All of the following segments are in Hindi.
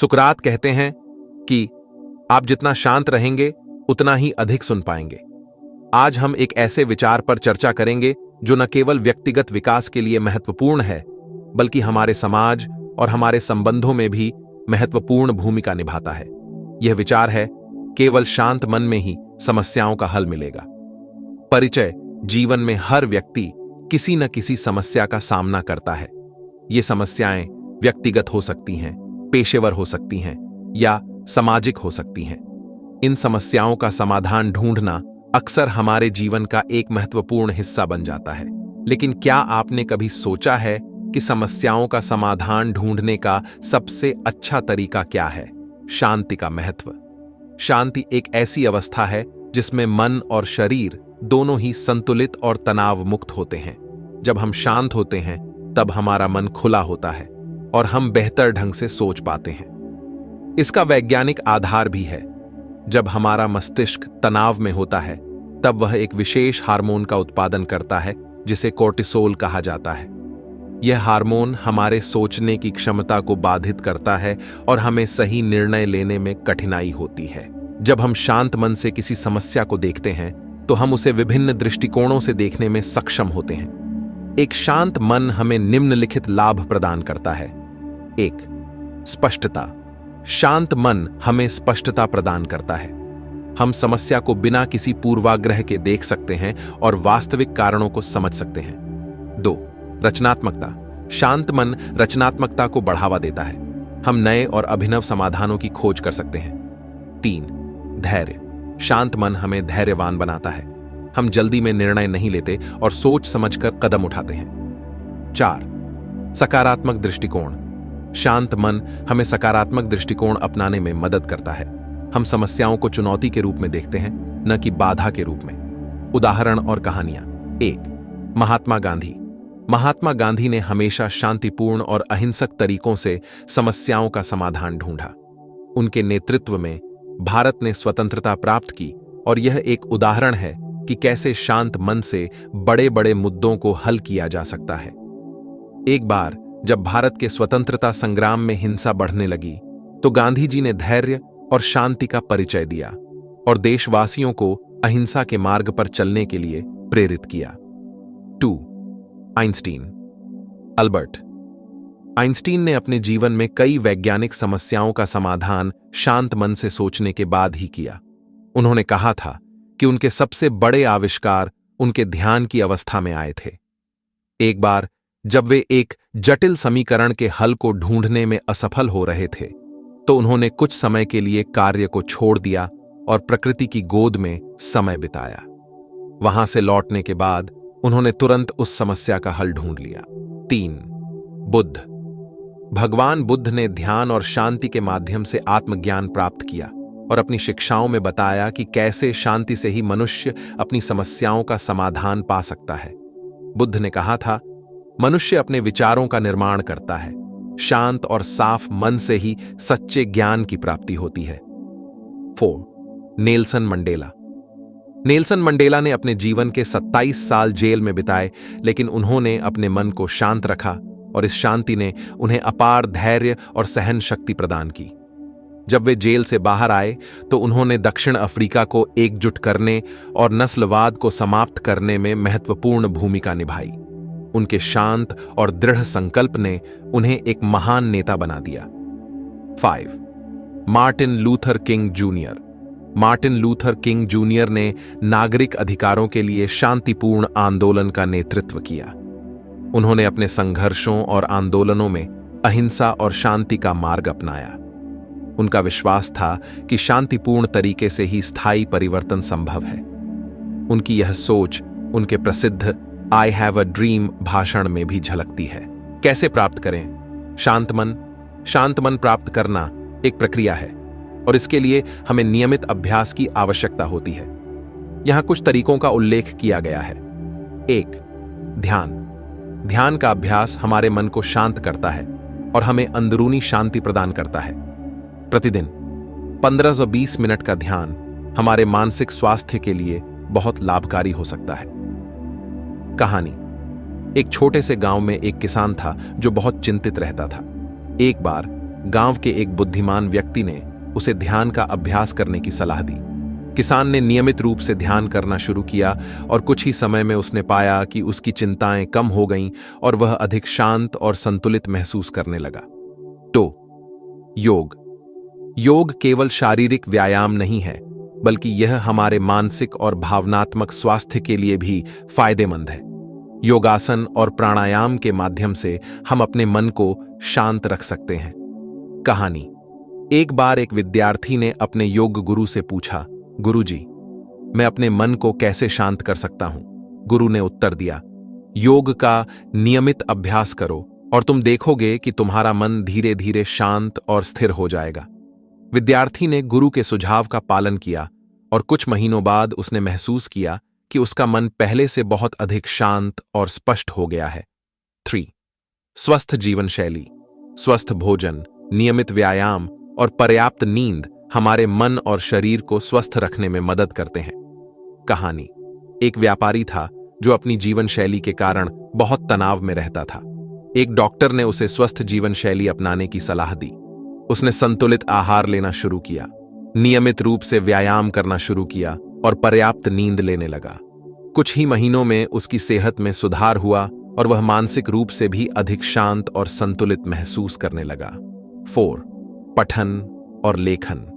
सुकरात कहते हैं कि आप जितना शांत रहेंगे उतना ही अधिक सुन पाएंगे। आज हम एक ऐसे विचार पर चर्चा करेंगे जो न केवल व्यक्तिगत विकास के लिए महत्वपूर्ण है, बल्कि हमारे समाज और हमारे संबंधों में भी महत्वपूर्ण भूमिका निभाता है। यह विचार है, केवल शांत मन में ही समस्याओं का हल मिलेगा। परिचय। जीवन में हर व्यक्ति किसी न किसी समस्या का सामना करता है। ये समस्याएं व्यक्तिगत हो सकती हैं, पेशेवर हो सकती हैं या सामाजिक हो सकती हैं। इन समस्याओं का समाधान ढूंढना अक्सर हमारे जीवन का एक महत्वपूर्ण हिस्सा बन जाता है। लेकिन क्या आपने कभी सोचा है कि समस्याओं का समाधान ढूंढने का सबसे अच्छा तरीका क्या है? शांति का महत्व। शांति एक ऐसी अवस्था है जिसमें मन और शरीर दोनों ही संतुलित और तनाव मुक्त होते हैं। जब हम शांत होते हैं तब हमारा मन खुला होता है और हम बेहतर ढंग से सोच पाते हैं। इसका वैज्ञानिक आधार भी है। जब हमारा मस्तिष्क तनाव में होता है तब वह एक विशेष हार्मोन का उत्पादन करता है जिसे कोर्टिसोल कहा जाता है। यह हार्मोन हमारे सोचने की क्षमता को बाधित करता है और हमें सही निर्णय लेने में कठिनाई होती है। जब हम शांत मन से किसी समस्या को देखते हैं तो हम उसे विभिन्न दृष्टिकोणों से देखने में सक्षम होते हैं। एक शांत मन हमें निम्नलिखित लाभ प्रदान करता है। 1. स्पष्टता। शांत मन हमें स्पष्टता प्रदान करता है। हम समस्या को बिना किसी पूर्वाग्रह के देख सकते हैं और वास्तविक कारणों को समझ सकते हैं। 2. रचनात्मकता। शांत मन रचनात्मकता को बढ़ावा देता है। हम नए और अभिनव समाधानों की खोज कर सकते हैं। 3. धैर्य। शांत मन हमें धैर्यवान बनाता है। हम जल्दी में निर्णय नहीं लेते और सोच समझकर कदम उठाते हैं। 4. सकारात्मक दृष्टिकोण। शांत मन हमें सकारात्मक दृष्टिकोण अपनाने में मदद करता है। हम समस्याओं को चुनौती के रूप में देखते हैं, न कि बाधा के रूप में। उदाहरण और कहानियां। 1. महात्मा गांधी। महात्मा गांधी ने हमेशा शांतिपूर्ण और अहिंसक तरीकों से समस्याओं का समाधान ढूंढा। उनके नेतृत्व में भारत ने स्वतंत्रता प्राप्त की और यह एक उदाहरण है कि कैसे शांत मन से बड़े बड़े मुद्दों को हल किया जा सकता है। एक बार जब भारत के स्वतंत्रता संग्राम में हिंसा बढ़ने लगी तो गांधी जी ने धैर्य और शांति का परिचय दिया और देशवासियों को अहिंसा के मार्ग पर चलने के लिए प्रेरित किया। 2. आइंस्टीन। अल्बर्ट आइंस्टीन ने अपने जीवन में कई वैज्ञानिक समस्याओं का समाधान शांत मन से सोचने के बाद ही किया। उन्होंने कहा था कि उनके सबसे बड़े आविष्कार उनके ध्यान की अवस्था में आए थे। एक बार जब वे एक जटिल समीकरण के हल को ढूंढने में असफल हो रहे थे तो उन्होंने कुछ समय के लिए कार्य को छोड़ दिया और प्रकृति की गोद में समय बिताया। वहां से लौटने के बाद उन्होंने तुरंत उस समस्या का हल ढूंढ लिया। 3. बुद्ध। भगवान बुद्ध ने ध्यान और शांति के माध्यम से आत्मज्ञान प्राप्त किया और अपनी शिक्षाओं में बताया कि कैसे शांति से ही मनुष्य अपनी समस्याओं का समाधान पा सकता है। बुद्ध ने कहा था, मनुष्य अपने विचारों का निर्माण करता है। शांत और साफ मन से ही सच्चे ज्ञान की प्राप्ति होती है। 4. Nelson Mandela. नेल्सन मंडेला ने अपने जीवन के 27 साल जेल में बिताए, लेकिन उन्होंने अपने मन को शांत रखा और इस शांति ने उन्हें अपार धैर्य और सहन शक्ति प्रदान की। जब वे जेल से बाहर आए तो उन्होंने दक्षिण अफ्रीका को एकजुट करने और नस्लवाद को समाप्त करने में महत्वपूर्ण भूमिका निभाई। उनके शांत और दृढ़ संकल्प ने उन्हें एक महान नेता बना दिया। 5. Martin Luther king junior. Martin Luther king junior ने नागरिक अधिकारों के लिए शांतिपूर्ण आंदोलन का नेतृत्व किया। उन्होंने अपने संघर्षों और आंदोलनों में अहिंसा और शांति का मार्ग अपनाया। उनका विश्वास था कि शांतिपूर्ण तरीके से ही स्थायी परिवर्तन संभव है। उनकी यह सोच उनके प्रसिद्ध आई हैव अ ड्रीम भाषण में भी झलकती है। कैसे प्राप्त करें शांत मन? शांत मन प्राप्त करना एक प्रक्रिया है और इसके लिए हमें नियमित अभ्यास की आवश्यकता होती है। यहां कुछ तरीकों का उल्लेख किया गया है। 1. ध्यान। ध्यान का अभ्यास हमारे मन को शांत करता है और हमें अंदरूनी शांति प्रदान करता है। प्रतिदिन 15 से 20 मिनट का ध्यान हमारे मानसिक स्वास्थ्य के लिए बहुत लाभकारी हो सकता है। कहानी। एक छोटे से गांव में एक किसान था जो बहुत चिंतित रहता था। एक बार गांव के एक बुद्धिमान व्यक्ति ने उसे ध्यान का अभ्यास करने की सलाह दी। किसान ने नियमित रूप से ध्यान करना शुरू किया और कुछ ही समय में उसने पाया कि उसकी चिंताएं कम हो गईं और वह अधिक शांत और संतुलित महसूस करने लगा। तो योग केवल शारीरिक व्यायाम नहीं है, बल्कि यह हमारे मानसिक और भावनात्मक स्वास्थ्य के लिए भी फायदेमंद है। योगासन और प्राणायाम के माध्यम से हम अपने मन को शांत रख सकते हैं। कहानी। एक बार एक विद्यार्थी ने अपने योग गुरु से पूछा, गुरुजी, मैं अपने मन को कैसे शांत कर सकता हूं? गुरु ने उत्तर दिया, योग का नियमित अभ्यास करो और तुम देखोगे कि तुम्हारा मन धीरे धीरे शांत और स्थिर हो जाएगा। विद्यार्थी ने गुरु के सुझाव का पालन किया और कुछ महीनों बाद उसने महसूस किया कि उसका मन पहले से बहुत अधिक शांत और स्पष्ट हो गया है। 3. स्वस्थ जीवन शैली। स्वस्थ भोजन, नियमित व्यायाम और पर्याप्त नींद हमारे मन और शरीर को स्वस्थ रखने में मदद करते हैं। कहानी। एक व्यापारी था जो अपनी जीवन शैली के कारण बहुत तनाव में रहता था। एक डॉक्टर ने उसे स्वस्थ जीवन शैली अपनाने की सलाह दी। उसने संतुलित आहार लेना शुरू किया, नियमित रूप से व्यायाम करना शुरू किया और पर्याप्त नींद लेने लगा। कुछ ही महीनों में उसकी सेहत में सुधार हुआ और वह मानसिक रूप से भी अधिक शांत और संतुलित महसूस करने लगा। 4. पठन और लेखन।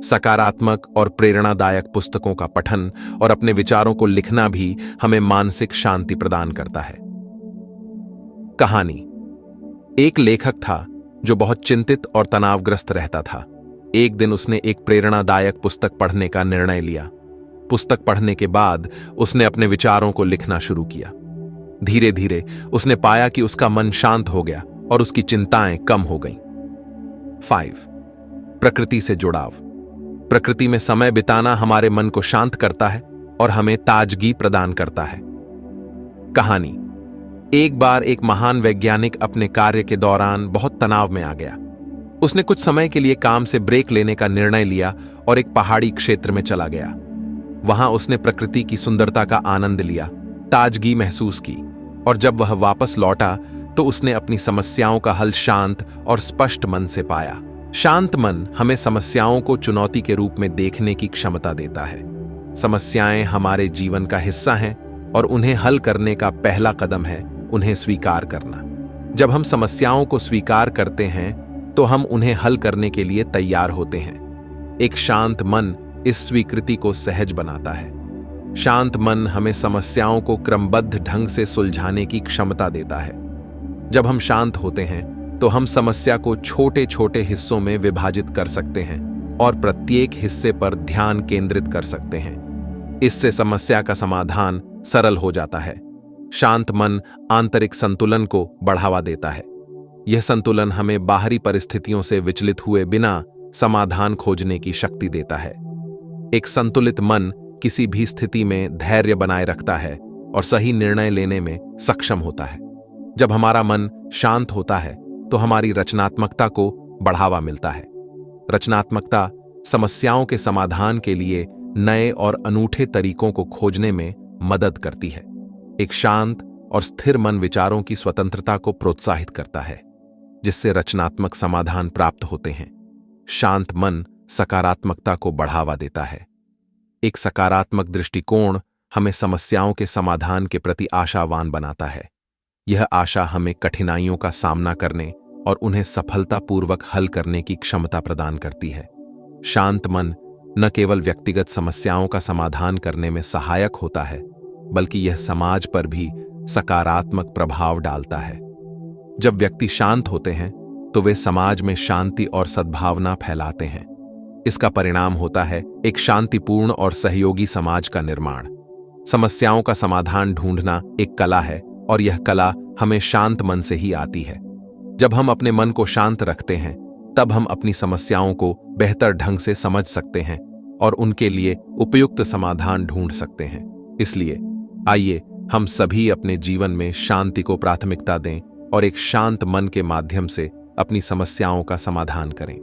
सकारात्मक और प्रेरणादायक पुस्तकों का पठन और अपने विचारों को लिखना भी हमें मानसिक शांति प्रदान करता है। कहानी। एक लेखक था जो बहुत चिंतित और तनावग्रस्त रहता था। एक दिन उसने एक प्रेरणादायक पुस्तक पढ़ने का निर्णय लिया। पुस्तक पढ़ने के बाद उसने अपने विचारों को लिखना शुरू किया। धीरे धीरे उसने पाया कि उसका मन शांत हो गया और उसकी चिंताएं कम हो गईं। 5. प्रकृति से जुड़ाव। प्रकृति में समय बिताना हमारे मन को शांत करता है और हमें ताजगी प्रदान करता है। कहानी। एक बार एक महान वैज्ञानिक अपने कार्य के दौरान बहुत तनाव में आ गया। उसने कुछ समय के लिए काम से ब्रेक लेने का निर्णय लिया और एक पहाड़ी क्षेत्र में चला गया। वहां उसने प्रकृति की सुंदरता का आनंद लिया, ताजगी महसूस की और जब वह वापस लौटा तो उसने अपनी समस्याओं का हल शांत और स्पष्ट मन से पाया। शांत मन हमें समस्याओं को चुनौती के रूप में देखने की क्षमता देता है। समस्याएं हमारे जीवन का हिस्सा हैं और उन्हें हल करने का पहला कदम है उन्हें स्वीकार करना। जब हम समस्याओं को स्वीकार करते हैं तो हम उन्हें हल करने के लिए तैयार होते हैं। एक शांत मन इस स्वीकृति को सहज बनाता है। शांत मन हमें समस्याओं को क्रमबद्ध ढंग से सुलझाने की क्षमता देता है। जब हम शांत होते हैं तो हम समस्या को छोटे छोटे हिस्सों में विभाजित कर सकते हैं और प्रत्येक हिस्से पर ध्यान केंद्रित कर सकते हैं। इससे समस्या का समाधान सरल हो जाता है। शांत मन आंतरिक संतुलन को बढ़ावा देता है। यह संतुलन हमें बाहरी परिस्थितियों से विचलित हुए बिना समाधान खोजने की शक्ति देता है। एक संतुलित मन किसी भी स्थिति में धैर्य बनाए रखता है और सही निर्णय लेने में सक्षम होता है। जब हमारा मन शांत होता है तो हमारी रचनात्मकता को बढ़ावा मिलता है। रचनात्मकता समस्याओं के समाधान के लिए नए और अनूठे तरीकों को खोजने में मदद करती है। एक शांत और स्थिर मन विचारों की स्वतंत्रता को प्रोत्साहित करता है, जिससे रचनात्मक समाधान प्राप्त होते हैं। शांत मन सकारात्मकता को बढ़ावा देता है। एक सकारात्मक दृष्टिकोण हमें समस्याओं के समाधान के प्रति आशावान बनाता है। यह आशा हमें कठिनाइयों का सामना करने और उन्हें सफलतापूर्वक हल करने की क्षमता प्रदान करती है। शांत मन न केवल व्यक्तिगत समस्याओं का समाधान करने में सहायक होता है, बल्कि यह समाज पर भी सकारात्मक प्रभाव डालता है। जब व्यक्ति शांत होते हैं तो वे समाज में शांति और सद्भावना फैलाते हैं। इसका परिणाम होता है एक शांतिपूर्ण और सहयोगी समाज का निर्माण। समस्याओं का समाधान ढूंढना एक कला है और यह कला हमें शांत मन से ही आती है। जब हम अपने मन को शांत रखते हैं तब हम अपनी समस्याओं को बेहतर ढंग से समझ सकते हैं और उनके लिए उपयुक्त समाधान ढूंढ सकते हैं। इसलिए आइए हम सभी अपने जीवन में शांति को प्राथमिकता दें और एक शांत मन के माध्यम से अपनी समस्याओं का समाधान करें।